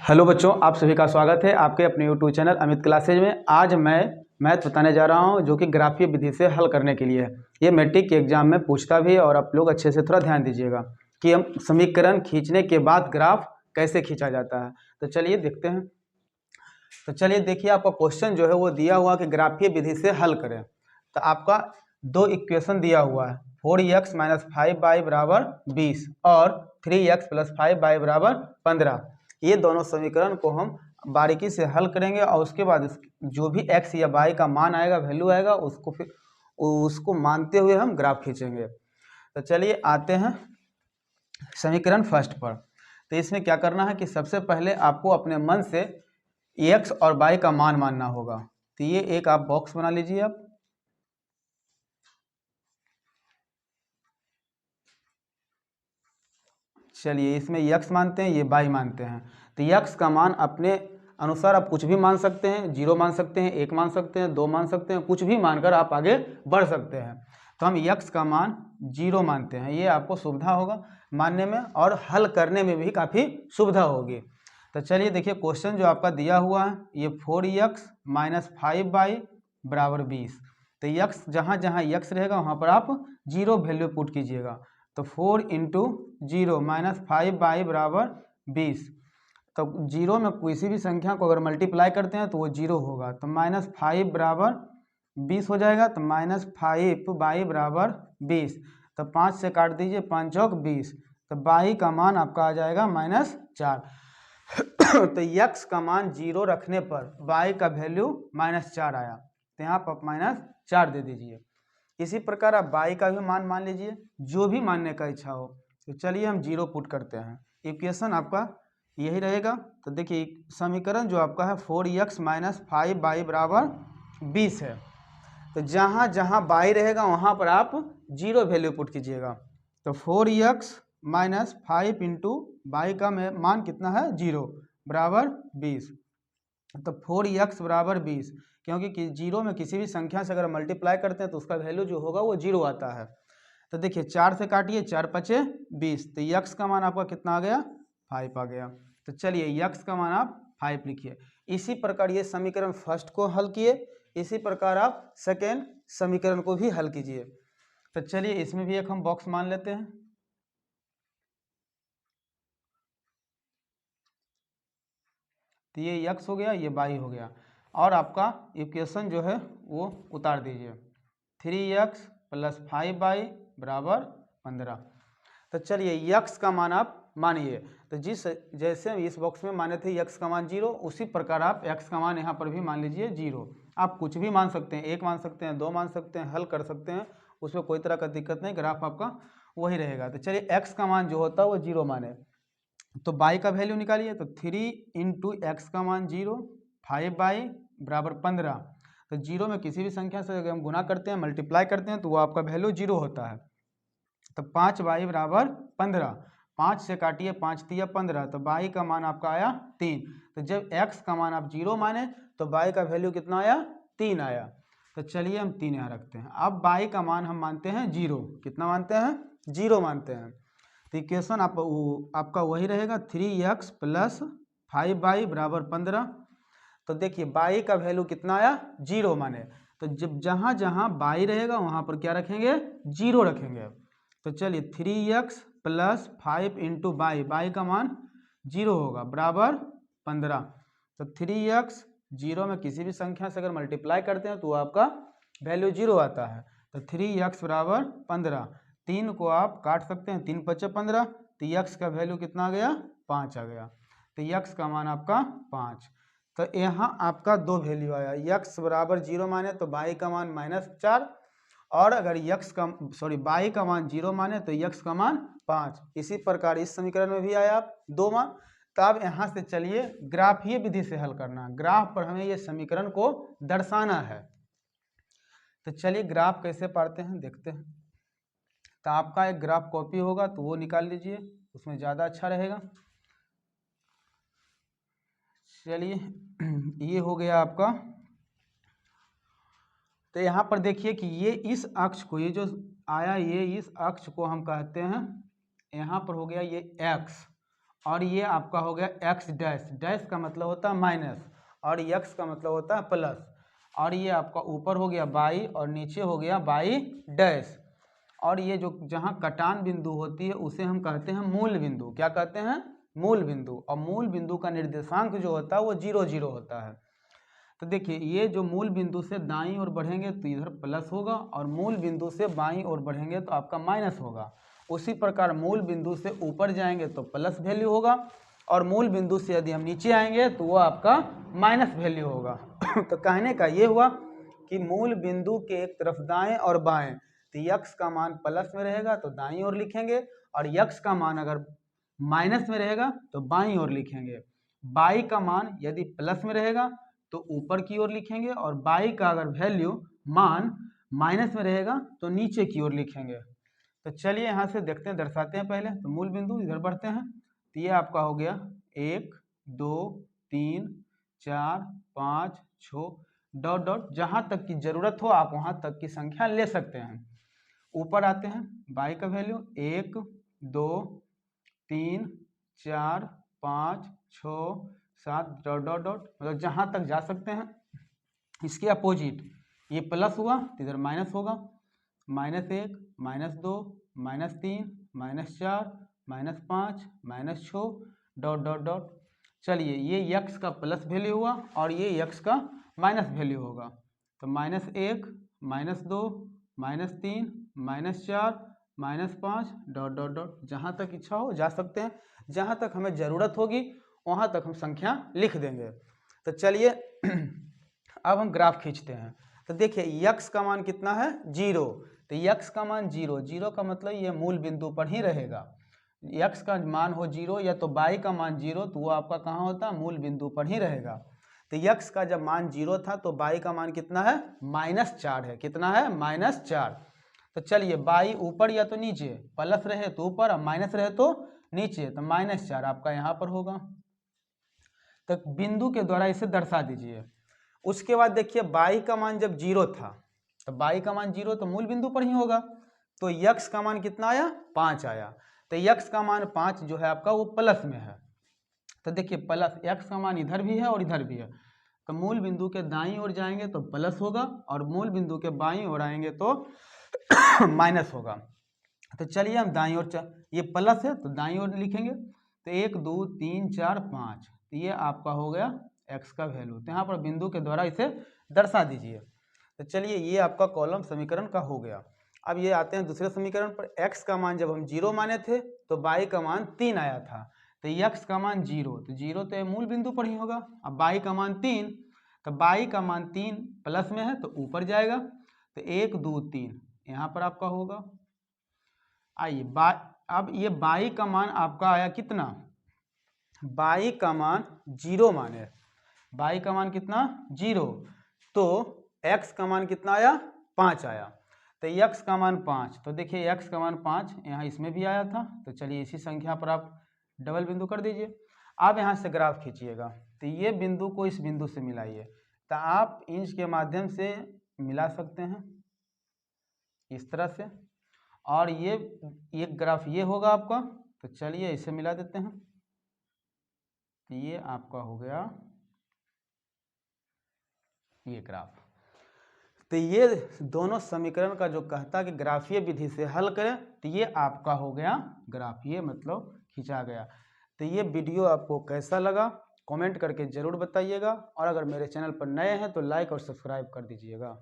Hello बच्चों, आप सभी का स्वागत है आपके अपने यूट्यूब चैनल अमित क्लासेज में। आज मैं मैथ बताने जा रहा हूं जो कि ग्राफीय विधि से हल करने के लिए है। ये मैट्रिक के एग्जाम में पूछता भी है और आप लोग अच्छे से थोड़ा ध्यान दीजिएगा कि हम समीकरण खींचने के बाद ग्राफ कैसे खींचा जाता है। तो चलिए देखते हैं। तो चलिए देखिए, आपका क्वेश्चन जो है वो दिया हुआ कि ग्राफीय विधि से हल करें। तो आपका दो इक्वेशन दिया हुआ है, 4x - 5y बराबर 20 और 3x + 5y बराबर 15। ये दोनों समीकरण को हम बारीकी से हल करेंगे और उसके बाद जो भी x या y का मान आएगा, वैल्यू आएगा, उसको मानते हुए हम ग्राफ खींचेंगे। तो चलिए आते हैं समीकरण फर्स्ट पर। तो इसमें क्या करना है कि सबसे पहले आपको अपने मन से x और y का मान मानना होगा। तो ये एक आप बॉक्स बना लीजिए आप। चलिए इसमें x मानते हैं, ये y मानते हैं। तो x का मान अपने अनुसार आप कुछ भी मान सकते हैं, 0 मान सकते हैं, 1 मान सकते हैं, 2 मान सकते हैं, कुछ भी मानकर आप आगे बढ़ सकते हैं। तो हम x का मान 0 मानते हैं, ये आपको सुविधा होगा मानने में और हल करने में भी काफ़ी सुविधा होगी। तो चलिए देखिए, क्वेश्चन जो आपका दिया हुआ है ये 4x - 5y बराबर 20। तो x जहाँ जहाँ x रहेगा वहाँ पर आप 0 वैल्यू पुट कीजिएगा। तो 4 × 0 - 5y बराबर 20। तो 0 में किसी भी संख्या को अगर मल्टीप्लाई करते हैं तो वो 0 होगा। तो -5 बराबर 20 हो जाएगा। तो -5y बराबर 20। तो 5 से काट दीजिए, 5 चौक 20। तो y का मान आपका आ जाएगा -4। तो x का मान 0 रखने पर y का वैल्यू -4 आया। तो यहाँ पर -4 दे दीजिए। इसी प्रकार आप y का भी मान मान लीजिए, जो भी मानने का इच्छा हो। तो चलिए हम 0 पुट करते हैं। इक्वेशन आपका यही रहेगा। तो देखिए समीकरण जो आपका है 4x - 5y बराबर 20 है। तो जहाँ जहाँ y रहेगा वहाँ पर आप 0 वैल्यू पुट कीजिएगा। तो 4x - 5 × y का मान कितना है, 0 बराबर 20। तो 4x बराबर 20, क्योंकि 0 में किसी भी संख्या से अगर मल्टीप्लाई करते हैं तो उसका वैल्यू जो होगा वो 0 आता है। तो देखिए 4 से काटिए, 4 × 5 = 20। तो x का मान आपका कितना आ गया, 5 आ गया। तो चलिए x का मान आप 5 लिखिए। इसी प्रकार ये समीकरण फर्स्ट को हल किए, इसी प्रकार आप सेकेंड समीकरण को भी हल कीजिए। तो चलिए इसमें भी एक हम बॉक्स मान लेते हैं। तो ये x हो गया, ये y हो गया और आपका इक्वेशन जो है वो उतार दीजिए। 3x + 5y बराबर 15। तो चलिए x का मान आप मानिए। तो जैसे हम इस बॉक्स में माने थे x का मान 0, उसी प्रकार आप x का मान यहाँ पर भी मान लीजिए 0। आप कुछ भी मान सकते हैं, 1 मान सकते हैं, 2 मान सकते हैं, हल कर सकते हैं, उसमें कोई तरह का दिक्कत नहीं, ग्राफ आपका वही रहेगा। तो चलिए x का मान जो होता है वो 0 माने। तो y का वैल्यू निकालिए। तो 3 × x का मान 0, 5y बराबर 15। तो 0 में किसी भी संख्या से अगर हम गुना करते हैं, मल्टीप्लाई करते हैं तो वो आपका वैल्यू 0 होता है। तो 5y बराबर 15। 5 से काटिए, 5 × 3 = 15। तो y का मान आपका आया 3। तो जब x का मान आप 0 माने तो y का वैल्यू कितना आया, 3 आया। तो चलिए हम 3 यहाँ रखते हैं। अब y का मान हम मानते हैं 0। कितना मानते हैं, 0 मानते हैं। तो इक्वेशन आपका वही रहेगा, 3x + 5y बराबर 15। तो देखिए y का वैल्यू कितना आया, 0 माने। तो जब जहाँ जहाँ y रहेगा वहाँ पर क्या रखेंगे, 0 रखेंगे। तो चलिए 3x + 5 × y का मान 0 होगा बराबर 15। तो 3x 0 में किसी भी संख्या से अगर मल्टीप्लाई करते हैं तो आपका वैल्यू 0 आता है। तो 3x बराबर 15। 3 को आप काट सकते हैं, 3 × 5 = 15। तो x का वैल्यू कितना आ गया, 5 आ गया। तो x का मान आपका 5। तो यहाँ आपका दो वैल्यू आया, x बराबर 0 माने तो y का मान -4 और अगर y का मान 0 माने तो x का मान 5। इसी प्रकार इस समीकरण में भी आया आप 2 मान। तो अब यहाँ से चलिए ग्राफीय विधि से हल करना। ग्राफ पर हमें ये समीकरण को दर्शाना है। तो चलिए ग्राफ कैसे पाते हैं देखते हैं। तो आपका एक ग्राफ कॉपी होगा तो वो निकाल लीजिए, उसमें ज़्यादा अच्छा रहेगा। चलिए ये हो गया आपका। तो यहाँ पर देखिए कि ये इस अक्ष को, ये जो आया ये इस अक्ष को हम कहते हैं, यहाँ पर हो गया ये x और ये आपका हो गया एक्स डैश, डैश का मतलब होता है माइनस और यक्स का मतलब होता है प्लस, और ये आपका ऊपर हो गया बाई और नीचे हो गया बाई डैश। और ये जो जहाँ कटान बिंदु होती है उसे हम कहते हैं मूल बिंदु। क्या कहते हैं? मूल बिंदु। और मूल बिंदु का निर्देशांक जो होता है वो 0 0 होता है। तो देखिए ये जो मूल बिंदु से दाईं ओर बढ़ेंगे तो इधर प्लस होगा, और मूल बिंदु से बाईं ओर बढ़ेंगे तो आपका माइनस होगा। उसी प्रकार मूल बिंदु से ऊपर जाएंगे तो प्लस वैल्यू होगा, और मूल बिंदु से यदि हम नीचे आएंगे तो वो आपका माइनस वैल्यू होगा। तो कहने का ये हुआ कि मूल बिंदु के एक तरफ दाएं और बाएं, तो यक्स का मान प्लस में रहेगा तो दाईं ओर लिखेंगे, और यक्स का मान अगर माइनस में रहेगा तो बाईं ओर लिखेंगे। बाई का मान यदि प्लस में रहेगा तो ऊपर की ओर लिखेंगे, और बाई का अगर वैल्यू मान माइनस में रहेगा तो नीचे की ओर लिखेंगे। तो चलिए यहाँ से देखते हैं, दर्शाते हैं पहले। तो मूल बिंदु इधर बढ़ते हैं, तो ये आपका हो गया 1 2 3 4 5 6 डॉट डॉट, जहाँ तक की जरूरत हो आप वहाँ तक की संख्या ले सकते हैं। ऊपर आते हैं, बाई का वैल्यू 1 2 3 4 5 6 7 डॉट डॉट डॉट, मतलब जहाँ तक जा सकते हैं। इसके अपोजिट ये प्लस हुआ तो इधर माइनस होगा, -1 -2 -3 -4 -5 -6 डॉट डॉट डॉट। चलिए ये यक्स का प्लस वैल्यू हुआ और ये यक्स का माइनस वैल्यू होगा। तो -1 -2 -3 -4 -5 डॉट डॉट डॉट, जहाँ तक इच्छा हो जा सकते हैं, जहाँ तक हमें ज़रूरत होगी वहाँ तक हम संख्या लिख देंगे। तो चलिए अब हम ग्राफ खींचते हैं। तो देखिए यक्स का मान कितना है? 0। तो यक्स का मान 0, 0 का मतलब ये मूल बिंदु पर ही रहेगा। यक्स का मान हो 0 या तो बाई का मान 0, तो वो आपका कहाँ होता है? मूल बिंदु पर ही रहेगा। तो यक्स का जब मान 0 था तो बाई का मान कितना है? -4 है। कितना है? -4। तो चलिए बाई ऊपर या तो नीचे, प्लस रहे तो ऊपर और माइनस रहे तो नीचे, तो -4 आपका यहाँ पर होगा। तो बिंदु के द्वारा इसे दर्शा दीजिए। उसके बाद देखिए बाई का मान जब 0 था, तो बाई का मान 0 तो मूल बिंदु पर ही होगा। तो यक्स का मान कितना आया? 5 आया। तो यक्स का मान 5 जो है आपका वो प्लस में है। तो देखिए प्लस, यक्स का मान इधर भी है और इधर भी है, तो मूल बिंदु के दाईं ओर जाएंगे तो प्लस होगा, और मूल बिंदु के बाईं ओर आएंगे तो माइनस होगा। तो चलिए हम दाईं ओर, ये प्लस है तो दाईं ओर लिखेंगे। तो 1 2 3 4 5, तो ये आपका हो गया एक्स का वैल्यू। तो यहाँ पर बिंदु के द्वारा इसे दर्शा दीजिए। तो चलिए ये आपका कॉलम समीकरण का हो गया। अब ये आते हैं दूसरे समीकरण पर। एक्स का मान जब हम 0 माने थे तो बाई का मान 3 आया था। तो यक्स का मान 0, तो 0 तो मूल बिंदु पर ही होगा। अब बाई का मान 3, तो बाई का मान 3 प्लस में है तो ऊपर जाएगा। तो 1 2 3 यहाँ पर आपका होगा। आइए अब ये बाई का मान आपका आया कितना? बाई का मान 0 माने, बाई का मान कितना? 0। तो एक्स का मान कितना आया? 5 आया। तो यक्स का मान 5, तो देखिए यक्स का मान 5 यहाँ इसमें भी आया था। तो चलिए इसी संख्या पर आप डबल बिंदु कर दीजिए। आप यहाँ से ग्राफ खींचिएगा, तो ये बिंदु को इस बिंदु से मिलाइए। तो आप इंच के माध्यम से मिला सकते हैं इस तरह से, और ये एक ग्राफ ये होगा आपका। तो चलिए इसे मिला देते हैं। तो ये आपका हो गया ये ग्राफ। तो ये दोनों समीकरण का जो कहता है कि ग्राफीय विधि से हल करें, तो ये आपका हो गया ग्राफ, ये मतलब खींचा गया। तो ये वीडियो आपको कैसा लगा कमेंट करके ज़रूर बताइएगा, और अगर मेरे चैनल पर नए हैं तो लाइक और सब्सक्राइब कर दीजिएगा।